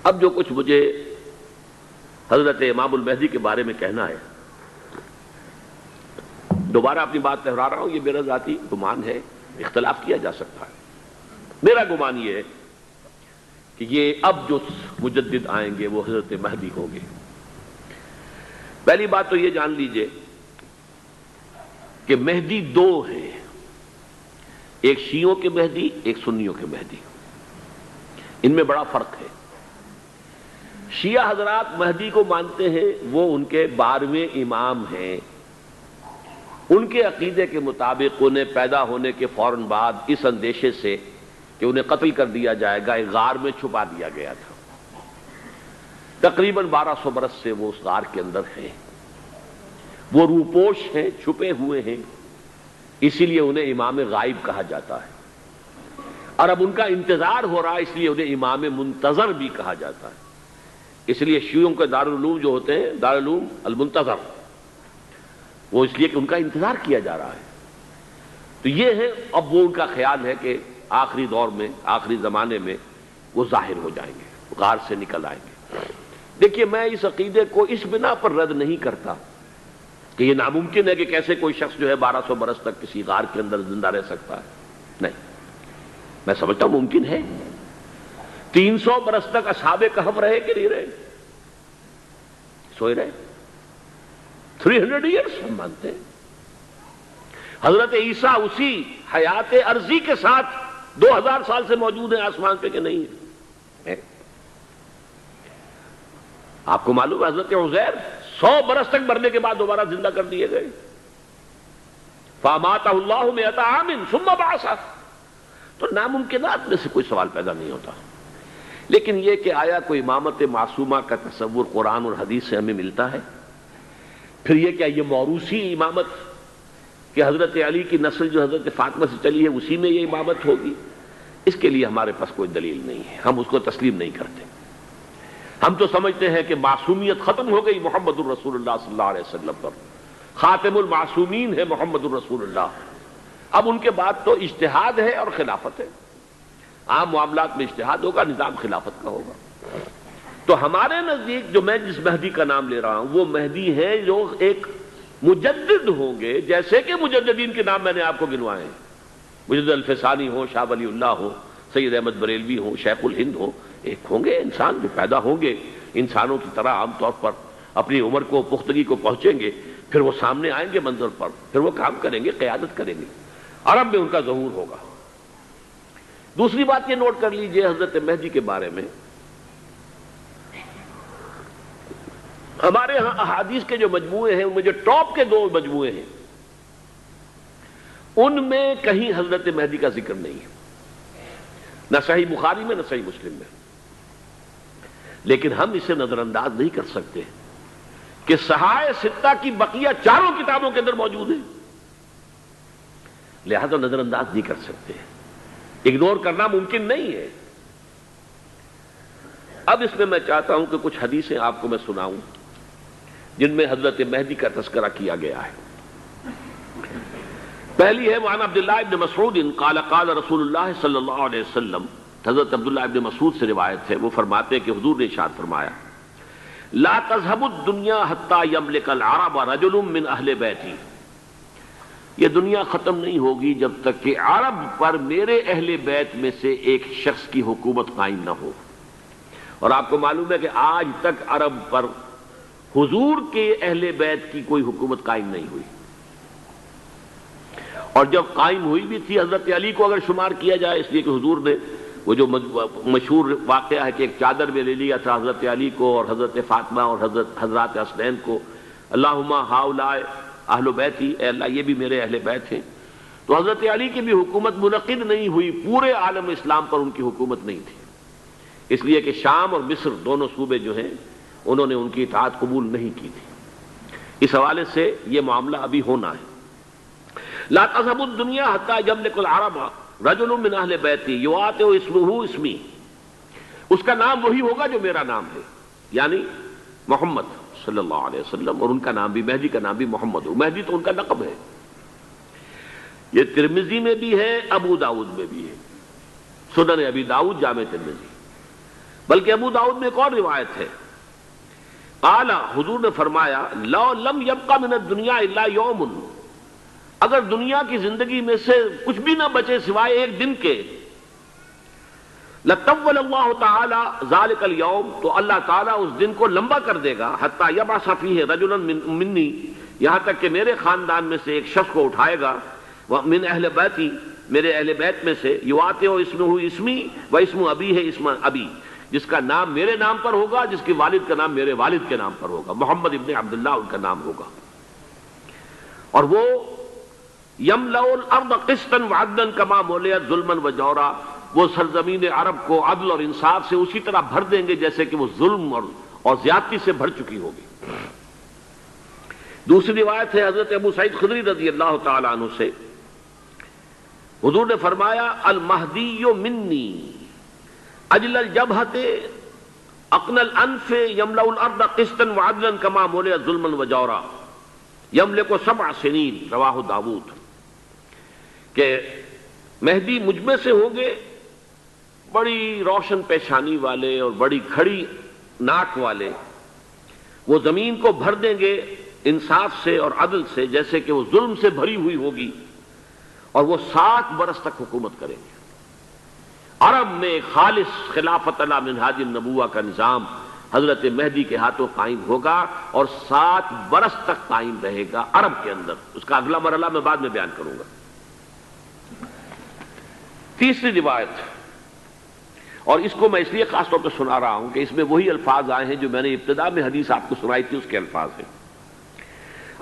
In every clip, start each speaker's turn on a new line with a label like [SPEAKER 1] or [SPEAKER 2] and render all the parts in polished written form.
[SPEAKER 1] اب جو کچھ مجھے حضرت امام المہدی کے بارے میں کہنا ہے، دوبارہ اپنی بات دہرا رہا ہوں، یہ میرا ذاتی گمان ہے، اختلاف کیا جا سکتا ہے۔ میرا گمان یہ ہے کہ یہ اب جو مجدد آئیں گے وہ حضرت مہدی ہوں گے۔ پہلی بات تو یہ جان لیجئے کہ مہدی دو ہیں، ایک شیعوں کے مہدی، ایک سنیوں کے مہدی، ان میں بڑا فرق ہے۔ شیعہ حضرات مہدی کو مانتے ہیں، وہ ان کے 12ویں امام ہیں، ان کے عقیدے کے مطابق انہیں پیدا ہونے کے فوراً بعد اس اندیشے سے کہ انہیں قتل کر دیا جائے گا ایک غار میں چھپا دیا گیا تھا۔ تقریباً 1200 برس سے وہ اس غار کے اندر ہیں، وہ روپوش ہیں، چھپے ہوئے ہیں، اسی لیے انہیں امام غائب کہا جاتا ہے، اور اب ان کا انتظار ہو رہا ہے، اس لیے انہیں امام منتظر بھی کہا جاتا ہے۔ اس لیے شیعوں کے دارالعلوم جو ہوتے ہیں، دارالعلوم المنتظر، وہ اس لیے کہ ان کا انتظار کیا جا رہا ہے۔ تو یہ ہے، اب وہ ان کا خیال ہے کہ آخری دور میں، آخری زمانے میں وہ ظاہر ہو جائیں گے، غار سے نکل آئیں گے۔ دیکھیے، میں اس عقیدے کو اس بنا پر رد نہیں کرتا کہ یہ ناممکن ہے کہ کیسے کوئی شخص جو ہے 1200 برس تک کسی غار کے اندر زندہ رہ سکتا ہے، نہیں، میں سمجھتا ہوں ممکن ہے۔ 300 برس تک اصحاب کہف رہے کہ نہیں رہے؟ سوئے رہے۔ 300 ایئرس ہم مانتے ہیں۔ حضرت عیسیٰ اسی حیات عرضی کے ساتھ 2000 سال سے موجود ہیں آسمان پہ کہ نہیں ہے؟ آپ کو معلوم ہے حضرت عزیر 100 برس تک مرنے کے بعد دوبارہ زندہ کر دیے گئے۔ فَأَمَاتَهُ اللَّهُ مِئَةَ عَامٍ ثُمَّ بَعَثَهُ۔ تو ناممکنات میں سے کوئی سوال پیدا نہیں ہوتا، لیکن یہ کہ آیا کوئی امامت معصومہ کا تصور قرآن اور حدیث سے ہمیں ملتا ہے؟ پھر یہ کیا یہ موروثی امامت کہ حضرت علی کی نسل جو حضرت فاطمہ سے چلی ہے اسی میں یہ امامت ہوگی؟ اس کے لیے ہمارے پاس کوئی دلیل نہیں ہے، ہم اس کو تسلیم نہیں کرتے۔ ہم تو سمجھتے ہیں کہ معصومیت ختم ہو گئی محمد الرسول اللہ صلی اللہ علیہ وسلم پر، خاتم المعصومین ہے محمد الرسول اللہ۔ اب ان کے بعد تو اجتہاد ہے اور خلافت ہے، عام معاملات میں اجتہاد ہوگا، نظام خلافت کا ہوگا۔ تو ہمارے نزدیک جو میں جس مہدی کا نام لے رہا ہوں وہ مہدی ہے جو ایک مجدد ہوں گے، جیسے کہ مجددین کے نام میں نے آپ کو گنوائے ہیں، مجدد الفسانی ہو، شاہ ولی اللہ ہو، سید احمد بریلوی ہو، شیخ الہند ہو، ایک ہوں گے انسان جو پیدا ہوں گے انسانوں کی طرح، عام طور پر اپنی عمر کو، پختگی کو پہنچیں گے، پھر وہ سامنے آئیں گے منظر پر، پھر وہ کام کریں گے، قیادت کریں گے، عرب میں ان کا ظہور ہوگا۔ دوسری بات یہ نوٹ کر لیجئے حضرت مہدی کے بارے میں، ہمارے ہاں احادیث کے جو مجموعے ہیں ان میں جو ٹاپ کے 2 مجموعے ہیں ان میں کہیں حضرت مہدی کا ذکر نہیں ہے، نہ صحیح بخاری میں نہ صحیح مسلم میں، لیکن ہم اسے نظر انداز نہیں کر سکتے کہ صحائح ستہ کی بقیہ 4 کتابوں کے اندر موجود ہیں، لہذا نظر انداز نہیں کر سکتے، اگنور کرنا ممکن نہیں ہے۔ اب اس میں چاہتا ہوں کہ کچھ حدیثیں آپ کو میں سناؤں جن میں حضرت مہدی کا تذکرہ کیا گیا ہے۔ پہلی ہے وعن عبداللہ ابن مسعود قال قال رسول اللہ صلی اللہ علیہ وسلم، حضرت عبداللہ ابن مسعود سے روایت ہے، وہ فرماتے ہیں کہ حضور نے ارشاد فرمایا لا تذهب الدنيا حتى يملك العرب رجل من اہل بیتی، یہ دنیا ختم نہیں ہوگی جب تک کہ عرب پر میرے اہل بیت میں سے ایک شخص کی حکومت قائم نہ ہو۔ اور آپ کو معلوم ہے کہ آج تک عرب پر حضور کے اہل بیت کی کوئی حکومت قائم نہیں ہوئی، اور جب قائم ہوئی بھی تھی حضرت علی کو اگر شمار کیا جائے، اس لیے کہ حضور نے وہ جو مشہور واقعہ ہے کہ ایک چادر میں لے لیا تھا حضرت علی کو اور حضرت فاطمہ اور حضرات حسنین کو، اللہم ہؤلاء اہل بیتی، اے اللہ یہ بھی میرے اہل بیت ہیں، تو حضرت علی کی بھی حکومت منعقد نہیں ہوئی، پورے عالم اسلام پر ان کی حکومت نہیں تھی، اس لیے کہ شام اور مصر دونوں صوبے جو ہیں انہوں نے ان کی اطاعت قبول نہیں کی تھی۔ اس حوالے سے یہ معاملہ ابھی ہونا ہے۔ لا تذهب الدنيا حتى يملك العرب رجل من اہل بیتی یواطئ اسمہ اسمی، اس کا نام وہی ہوگا جو میرا نام ہے، یعنی محمد صلی اللہ علیہ وسلم، اور ان کا نام بھی، مہدی کا نام بھی محمد ہو، مہدی تو ان کا لقب ہے۔ یہ ترمذی میں بھی ہے، ابو داؤد میں بھی ہے، سنن ابی داؤد، جامع ترمذی۔ بلکہ ابو داؤد میں ایک اور روایت ہے، قال، حضور نے فرمایا، لو لم یبقى من الدنیا الا یوم، اگر دنیا کی زندگی میں سے کچھ بھی نہ بچے سوائے ایک دن کے، لطول اللہ تعالی ذلک اليوم، تو اللہ تعالیٰ اس دن کو لمبا کر دے گا، حتی یبعث فیہ رجلا منی، یہاں تک کہ میرے خاندان میں سے ایک شخص کو اٹھائے گا، من اہل بیتی، میرے اہل بیت میں سے، یواطئ اسمہ اسمی و اسم ابی ہے اسم ابی، جس کا نام میرے نام پر ہوگا، جس کے والد کا نام میرے والد کے نام پر ہوگا، محمد ابن عبداللہ ان کا نام ہوگا، اور وہ یملأ الارض قسطا وعدلا کما ملئت ظلما وجورا، وہ سرزمین عرب کو عدل اور انصاف سے اسی طرح بھر دیں گے جیسے کہ وہ ظلم اور زیادتی سے بھر چکی ہوگی۔ دوسری روایت ہے حضرت ابو سعید خدری رضی اللہ تعالی عنہ سے، حضور نے فرمایا، المہدی منی اجل الجبہۃ اقن الانف یملأ الارض قسطا وعدلا کما ملئت ظلما وجورا یملک 7 سنین، رواہ داود، کہ مہدی مجھ میں سے ہوں گے بڑی روشن پیشانی والے اور بڑی کھڑی ناک والے، وہ زمین کو بھر دیں گے انصاف سے اور عدل سے جیسے کہ وہ ظلم سے بھری ہوئی ہوگی، اور وہ 7 برس تک حکومت کریں گے۔ عرب میں خالص خلافت علی منہاج النبوہ کا نظام حضرت مہدی کے ہاتھوں قائم ہوگا اور 7 برس تک قائم رہے گا عرب کے اندر، اس کا اگلا مرحلہ میں بعد میں بیان کروں گا۔ تیسری روایت، اور اس کو میں اس لیے خاص طور پہ سنا رہا ہوں کہ اس میں وہی الفاظ آئے ہیں جو میں نے ابتدا میں حدیث آپ کو سنائی تھی، اس کے الفاظ ہیں۔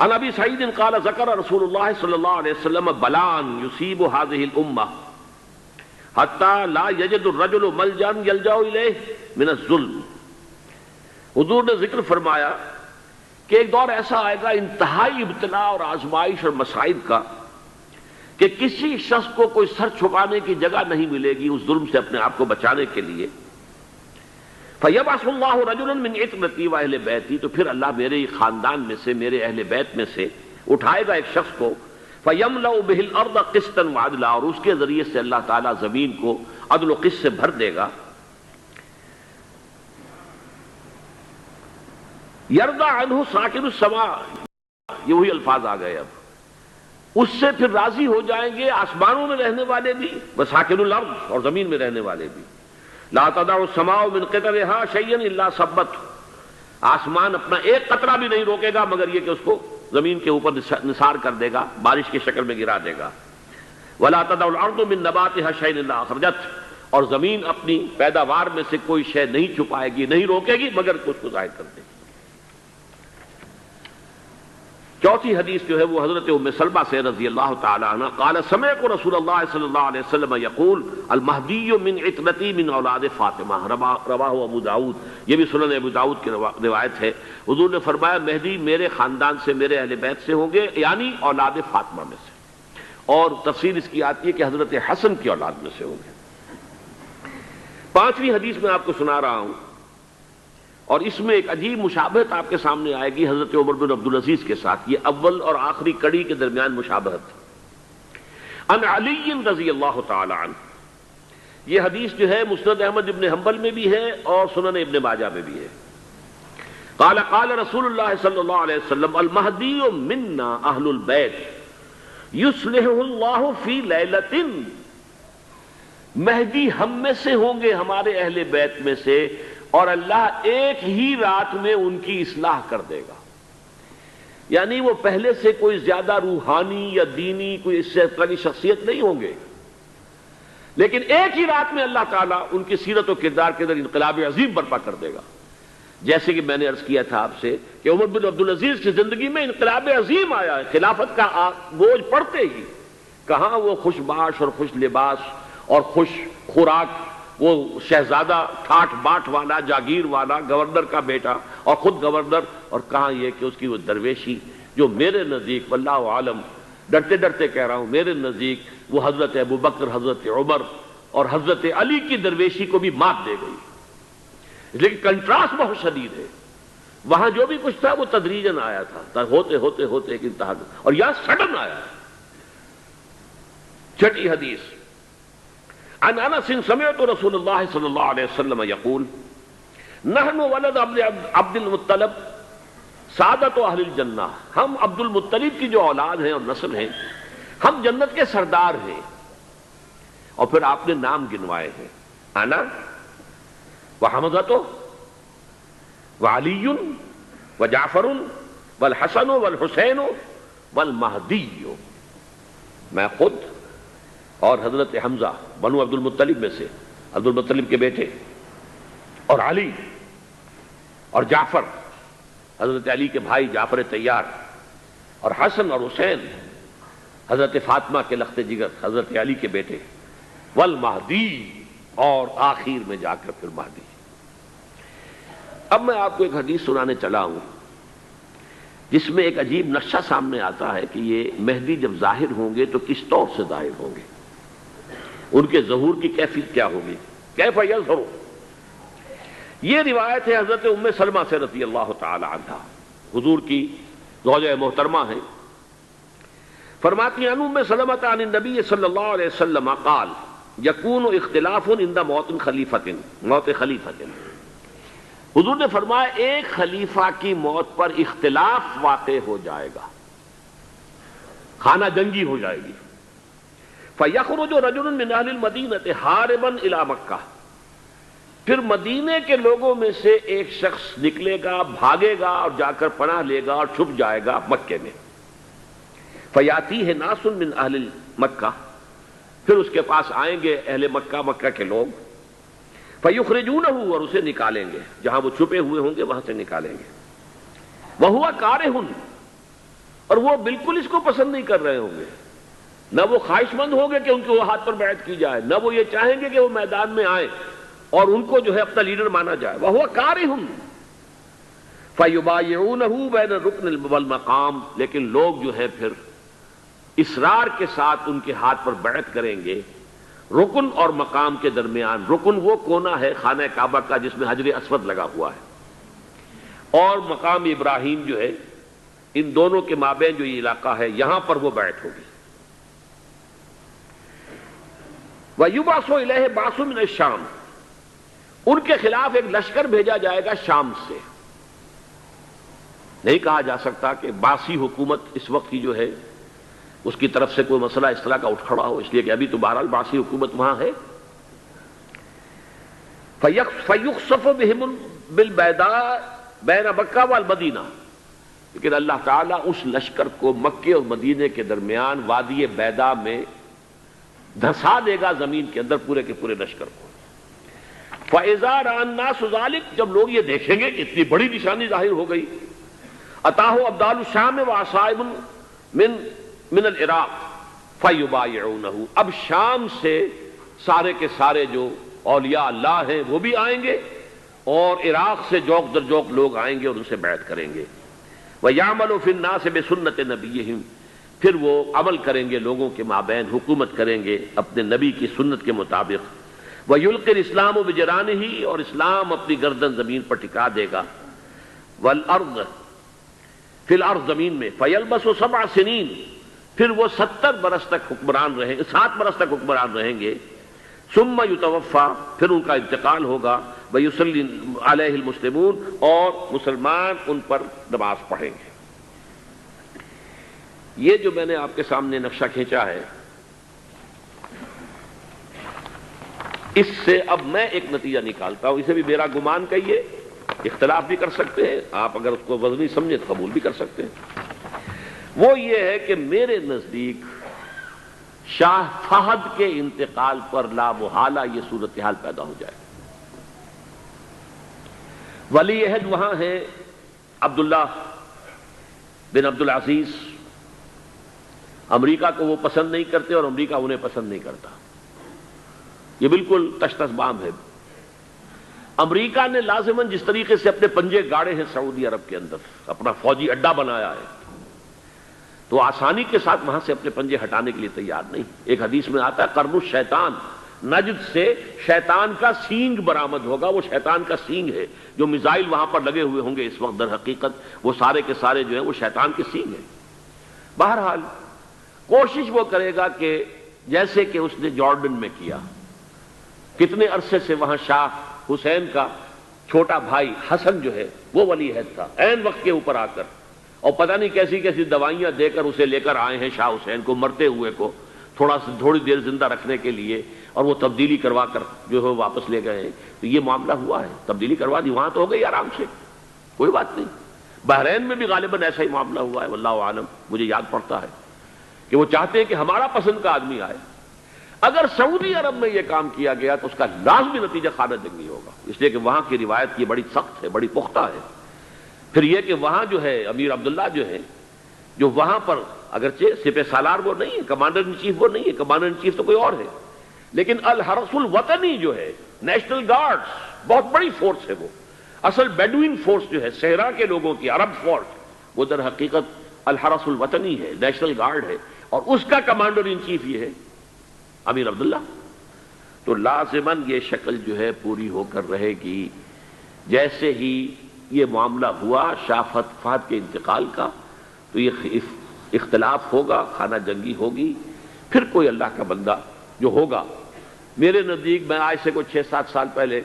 [SPEAKER 1] عن ابی سعید قال ذکر رسول اللہ صلی اللہ علیہ وسلم بلان یصیب هذه الامہ حتی لا یجد الرجل ملجا یلجا الیہ من الظلم، حضور نے ذکر فرمایا کہ ایک دور ایسا آئے گا انتہائی ابتلا اور آزمائش اور مصائب کا کہ کسی شخص کو کوئی سر چھپانے کی جگہ نہیں ملے گی اس ظلم سے اپنے آپ کو بچانے کے لیے۔ فَيَبْعَثُ اللَّهُ رَجُلًا مِّنْ عِتْرَتِي وَأَهْلِ بَيْتِي، تو پھر اللہ میرے خاندان میں سے، میرے اہل بیت میں سے اٹھائے گا ایک شخص کو، فَيَمْلَأُ بِهِ الْأَرْضَ قِسْطًا وَعَدْلًا، اور اس کے ذریعے سے اللہ تعالیٰ زمین کو عدل و قسط سے بھر دے گا۔ يَرْضَى عَنْهُ سَاكِنُ السَّمَاءِ، یہ وہی الفاظ آ گئے، اب اس سے پھر راضی ہو جائیں گے آسمانوں میں رہنے والے بھی، وَسَاكِنُ الْأَرْضِ، اور زمین میں رہنے والے بھی۔ لا تدع السماء من قطرها شيئا الا ثبته، آسمان اپنا ایک قطرہ بھی نہیں روکے گا مگر یہ کہ اس کو زمین کے اوپر نثار کر دے گا، بارش کی شکل میں گرا دے گا۔ ولا تدع الارض من نباتها شيئا الا اخرجته، اور زمین اپنی پیداوار میں سے کوئی شے نہیں چھپائے گی، نہیں روکے گی مگر اس کو ظاہر کر دے گی۔ چوتھی حدیث جو ہے وہ حضرت ام سلمہ سے رضی اللہ تعالی عنہ، قال سمعت رسول اللہ صلی اللہ علیہ وسلم یقول المہدی من عترتی من اولاد فاطمہ، رواہ ابو داؤد، یہ بھی سنن ابو داؤد کی روایت ہے۔ حضور نے فرمایا مہدی میرے خاندان سے، میرے اہل بیت سے ہوں گے، یعنی اولاد فاطمہ میں سے، اور تفسیر اس کی آتی ہے کہ حضرت حسن کی اولاد میں سے ہوں گے۔ پانچویں حدیث میں آپ کو سنا رہا ہوں، اور اس میں ایک عجیب مشابہت آپ کے سامنے آئے گی حضرت عمر بن عبدالعزیز کے ساتھ، یہ اول اور آخری کڑی کے درمیان مشابہت۔ عن علی رضی اللہ تعالی عنہ، یہ حدیث جو ہے مسند احمد ابن حنبل میں بھی ہے اور سنن ابن ماجہ میں بھی ہے۔ قال قال رسول اللہ صلی اللہ علیہ وسلم المہدی منا اہل البیت یصلح اللہ فی لیلۃ، مہدی ہم میں سے ہوں گے، ہمارے اہل بیت میں سے، اور اللہ ایک ہی رات میں ان کی اصلاح کر دے گا، یعنی وہ پہلے سے کوئی زیادہ روحانی یا دینی کوئی اس سے طرح کی شخصیت نہیں ہوں گے، لیکن ایک ہی رات میں اللہ تعالیٰ ان کی سیرت و کردار کے اندر انقلاب عظیم برپا کر دے گا۔ جیسے کہ میں نے عرض کیا تھا آپ سے کہ عمر بن عبدالعزیز کی زندگی میں انقلاب عظیم آیا ہے، خلافت کا بوجھ پڑتے ہی کہاں وہ خوش باش اور خوش لباس اور خوش خوراک، وہ شہزادہ ٹھاٹ باٹ والا، جاگیر والا، گورنر کا بیٹا اور خود گورنر، اور کہاں یہ کہ اس کی وہ درویشی جو میرے نزدیک واللہ عالم، ڈرتے ڈرتے کہہ رہا ہوں، میرے نزدیک وہ حضرت ابو بکر، حضرت عمر اور حضرت علی کی درویشی کو بھی مات دے گئی، لیکن کنٹراسٹ بہت شدید ہے۔ وہاں جو بھی کچھ تھا وہ تدریجاً آیا تھا، ہوتے ہوتے ہوتے ایک انتہا، اور یہاں سڈن آیا۔ چھٹی حدیث، عن انس سمعت رسول اللہ صلی اللہ علیہ وسلم یقول نحن ولد عبد المطلب سعادت و اہل الجنہ، ہم عبد المطلب کی جو اولاد ہیں اور نسل ہیں، ہم جنت کے سردار ہیں. اور پھر آپ نے نام گنوائے ہیں، انا وحمزۃ وعلی وجعفر والحسن والحسین والمہدی. میں خود اور حضرت حمزہ بنو عبد المطلب میں سے، عبد المطلب کے بیٹے، اور علی اور جعفر حضرت علی کے بھائی جعفر طیار، اور حسن اور حسین حضرت فاطمہ کے لخت جگر حضرت علی کے بیٹے، والمہدی، اور آخر میں جا کر پھر مہدی. اب میں آپ کو ایک حدیث سنانے چلا ہوں جس میں ایک عجیب نقشہ سامنے آتا ہے کہ یہ مہدی جب ظاہر ہوں گے تو کس طور سے ظاہر ہوں گے، ان کے ظہور کی کیفیت کیا ہوگی، کیف یظہر. یہ روایت ہے حضرت ام سلمہ سے رضی اللہ تعالی عنہا، حضور کی زوجہ محترمہ ہیں. فرماتی ہیں ام سلمہ عن النبی صلی اللہ علیہ وسلم قال یکون اختلاف عند موت خلیفۃ، موت خلیفۃ. حضور نے فرمایا ایک خلیفہ کی موت پر اختلاف واقع ہو جائے گا، خانہ جنگی ہو جائے گی. فَيَخْرُجُ رَجُلٌ مِّنْ أَهْلِ الْمَدِينَةِ حَارِبًا إِلَىٰ مَكَّةَ. پھر مدینے کے لوگوں میں سے ایک شخص نکلے گا، بھاگے گا اور جا کر پناہ لے گا اور چھپ جائے گا مکے میں. فَيَأْتِيهِ نَاسٌ مِّنْ أَهْلِ مَكَّةِ. پھر اس کے پاس آئیں گے اہل مکہ، مکہ کے لوگ. فَيُخْرِجُونَهُ، اور اسے نکالیں گے، جہاں وہ چھپے ہوئے ہوں گے وہاں سے نکالیں گے. وَهُوَ كَارِهٌ، اور وہ بالکل اس کو پسند نہیں کر رہے ہوں گے، نہ وہ خواہش مند ہوں گے کہ ان کے وہ ہاتھ پر بیعت کی جائے، نہ وہ یہ چاہیں گے کہ وہ میدان میں آئیں اور ان کو جو ہے اپنا لیڈر مانا جائے. وَهُوَ كَارِهٌ فَيُبَايِعُونَهُ بَيْنَ الرُّكْنِ وَالْمَقَامِ. لیکن لوگ جو ہے پھر اصرار کے ساتھ ان کے ہاتھ پر بیعت کریں گے رکن اور مقام کے درمیان. رکن وہ کونا ہے خانہ کعبہ کا جس میں حجر اسود لگا ہوا ہے، اور مقام ابراہیم جو ہے، ان دونوں کے مابین جو یہ علاقہ ہے یہاں پر وہ بیعت ہوگی. وَيُبْعَثُ إِلَيْهِ بَعْثٌ مِّنَ الشَّامِ. ان کے خلاف ایک لشکر بھیجا جائے گا شام سے. نہیں کہا جا سکتا کہ باسی حکومت اس وقت کی جو ہے اس کی طرف سے کوئی مسئلہ اس طرح کا اٹھ کھڑا ہو، اس لیے کہ ابھی تو بہرحال باسی حکومت وہاں ہے. فَيُخْسَفُ بِهِمُ بِالْبَيْضَاءِ بَيْنَ مَكَّةَ وَالْمَدِينَةِ. لیکن اللہ تعالیٰ اس لشکر کو مکے اور مدینے کے درمیان وادی بیضاء میں دھسا دے گا، زمین کے اندر پورے کے پورے لشکر کو. فَإِذَا رَأَى النَّاسُ ذَلِكَ، جب لوگ یہ دیکھیں گے کہ اتنی بڑی نشانی ظاہر ہو گئی، أَتَاهُ أَبْدَالُ الشَّامِ وَعَصَائِبٌ من العراق فَيُبَايِعُونَهُ. اب شام سے سارے کے سارے جو اولیاء اللہ ہیں وہ بھی آئیں گے، اور عراق سے جوق در جوق لوگ آئیں گے اور ان سے بیعت کریں گے. وَيَعْمَلُ فِي النَّاسِ بِسُنَّةِ نَبِيِّهِمْ. پھر وہ عمل کریں گے لوگوں کے مابین، حکومت کریں گے اپنے نبی کی سنت کے مطابق. وَيُلْقِي الْإِسْلَامُ بِجَرَانِهِ، اور اسلام اپنی گردن زمین پر ٹکا دے گا. وَالْأَرْض فِي الْأَرْض، زمین میں. فَيَلْبَسُ 7 سنین، پھر وہ 70 برس تک حکمران رہیں، 7 برس تک حکمران رہیں گے. ثم یتوفا، پھر ان کا انتقال ہوگا. ویصلی علیہ المسلمون، اور مسلمان ان پر نماز پڑھیں گے. یہ جو میں نے آپ کے سامنے نقشہ کھینچا ہے، اس سے اب میں ایک نتیجہ نکالتا ہوں. اسے بھی میرا گمان کہیے، اختلاف بھی کر سکتے ہیں آپ، اگر اس کو وزنی سمجھے تو قبول بھی کر سکتے ہیں. وہ یہ ہے کہ میرے نزدیک شاہ فہد کے انتقال پر لا محالہ یہ صورتحال پیدا ہو جائے. ولی عہد وہاں ہیں عبداللہ بن عبد العزیز. امریکہ کو وہ پسند نہیں کرتے اور امریکہ انہیں پسند نہیں کرتا. یہ بالکل تش تش بام ہے. امریکہ نے لازماً جس طریقے سے اپنے پنجے گاڑے ہیں سعودی عرب کے اندر، اپنا فوجی اڈا بنایا ہے، تو آسانی کے ساتھ وہاں سے اپنے پنجے ہٹانے کے لیے تیار نہیں. ایک حدیث میں آتا ہے قرن الشیطان، نجد سے شیطان کا سینگ برآمد ہوگا. وہ شیطان کا سینگ ہے. جو میزائل وہاں پر لگے ہوئے ہوں گے اس وقت، در حقیقت وہ سارے کے سارے جو ہیں وہ شیطان کے سینگ ہیں. بہرحال کوشش وہ کرے گا کہ جیسے کہ اس نے جارڈن میں کیا، کتنے عرصے سے وہاں شاہ حسین کا چھوٹا بھائی حسن جو ہے وہ ولی عہد تھا، عین وقت کے اوپر آ کر، اور پتہ نہیں کیسی کیسی دوائیاں دے کر اسے لے کر آئے ہیں شاہ حسین کو، مرتے ہوئے کو تھوڑی دیر زندہ رکھنے کے لیے، اور وہ تبدیلی کروا کر جو ہے واپس لے گئے ہیں۔ تو یہ معاملہ ہوا ہے، تبدیلی کروا دی، وہاں تو ہو گئی آرام سے، کوئی بات نہیں۔ بحرین میں بھی غالباً ایسا ہی معاملہ ہوا ہے، واللہ عالم، مجھے یاد پڑتا ہے کہ وہ چاہتے ہیں کہ ہمارا پسند کا آدمی آئے۔ اگر سعودی عرب میں یہ کام کیا گیا تو اس کا لازمی نتیجہ خانہ جنگی ہوگا، اس لیے کہ وہاں کی روایت یہ بڑی سخت ہے، بڑی پختہ ہے۔ پھر یہ کہ وہاں جو ہے امیر عبداللہ جو ہے، جو وہاں پر اگرچہ سپہ سالار وہ نہیں ہے، کمانڈر ان چیف وہ نہیں ہے، کمانڈر ان چیف تو کوئی اور ہے، لیکن الحرس الوطنی جو ہے، نیشنل گارڈز، بہت بڑی فورس ہے وہ، اصل بیڈوین فورس جو ہے صحرا کے لوگوں کی، عرب فورس، وہ در حقیقت الحرس الوطنی ہے، نیشنل گارڈ ہے، اور اس کا کمانڈر ان چیف یہ ہے امیر عبداللہ۔ تو لازماً یہ شکل جو ہے پوری ہو کر رہے گی۔ جیسے ہی یہ معاملہ ہوا شاہ فہد کے انتقال کا، تو یہ اختلاف ہوگا، خانہ جنگی ہوگی، پھر کوئی اللہ کا بندہ جو ہوگا۔ میرے نزدیک، میں آج سے کوئی 6-7 سال پہلے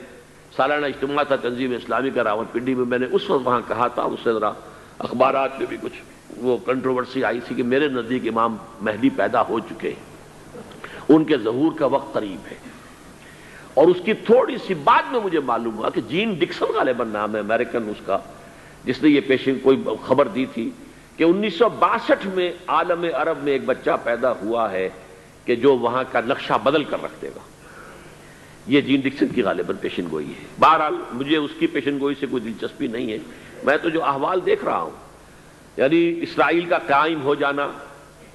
[SPEAKER 1] سالانہ اجتماع تھا تنظیم اسلامی کا راولپنڈی میں، میں نے اس وقت وہاں کہا تھا، اس سے ذرا اخبارات میں بھی کچھ وہ کنٹروورسی آئی تھی کہ میرے نزدیک امام مہدی پیدا ہو چکے ہیں، ان کے ظہور کا وقت قریب ہے۔ اور اس کی تھوڑی سی بعد میں مجھے معلوم ہوا کہ جین ڈکسن غالباً نام ہے امریکن اس کا، جس نے یہ پیشن کوئی خبر دی تھی کہ 1962 میں عالم عرب میں ایک بچہ پیدا ہوا ہے کہ جو وہاں کا نقشہ بدل کر رکھ دے گا۔ یہ جین ڈکسن کی غالباً پیشن گوئی ہے۔ بہرحال مجھے اس کی پیشن گوئی سے کوئی دلچسپی نہیں ہے، میں تو جو احوال دیکھ رہا ہوں، یعنی اسرائیل کا قائم ہو جانا،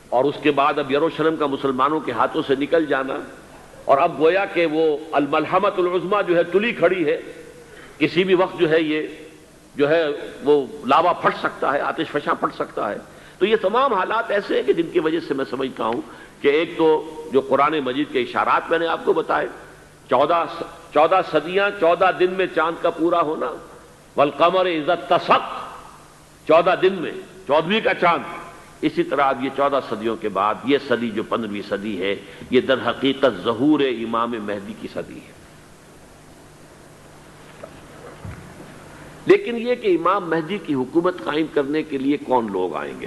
[SPEAKER 1] اور اس کے بعد اب یروشلم کا مسلمانوں کے ہاتھوں سے نکل جانا، اور اب گویا کہ وہ الملحمۃ العظمیٰ جو ہے تلی کھڑی ہے، کسی بھی وقت جو ہے یہ جو ہے وہ لاوا پھٹ سکتا ہے، آتش فشاں پھٹ سکتا ہے۔ تو یہ تمام حالات ایسے ہیں کہ جن کی وجہ سے میں سمجھتا ہوں کہ ایک تو جو قرآن مجید کے اشارات میں نے آپ کو بتائے، 14 صدیاں 14 دن میں چاند کا پورا ہونا، والقمر اذا اتسق، 14 دن میں 14ویں کا چاند۔ اسی طرح اب یہ 14 صدیوں کے بعد یہ صدی جو 15ویں صدی ہے، یہ در حقیقت ظہور امام مہدی کی صدی ہے۔ لیکن یہ کہ امام مہدی کی حکومت قائم کرنے کے لیے کون لوگ آئیں گے؟